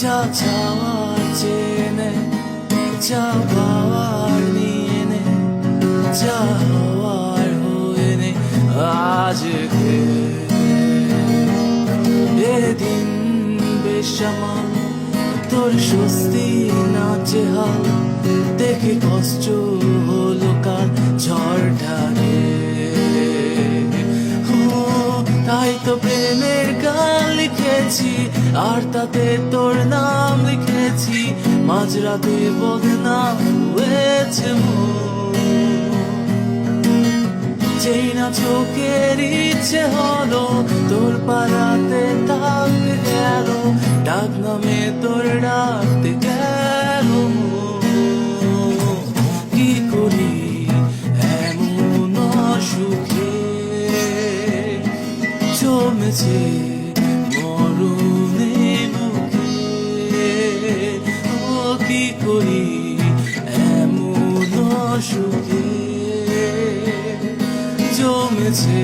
যা চাওয়ার চেয়ে নে, যা পাওয়ার নিয়ে নে, যা হওয়ার হয়ে নে আজকে। এদিন বেসামাল তোর স্বস্তি না চেহাল দেখে কষ্ট হলো কাল ঝড়টাকে। তাই তো প্রেমের গান লিখেছি আর তাতে তোর নাম লিখেছি, মাঝরাতে বদনাম হয়েছে যেই না চোখের ইচ্ছে হলো তোর পাড়াতে থাকতে গেল, ডাক নামে তোর ডাকতে গেল। কি করি এমন অসুখে জমেছে মরণে বুকে। ও কি করি এমন অসুখে জমেছে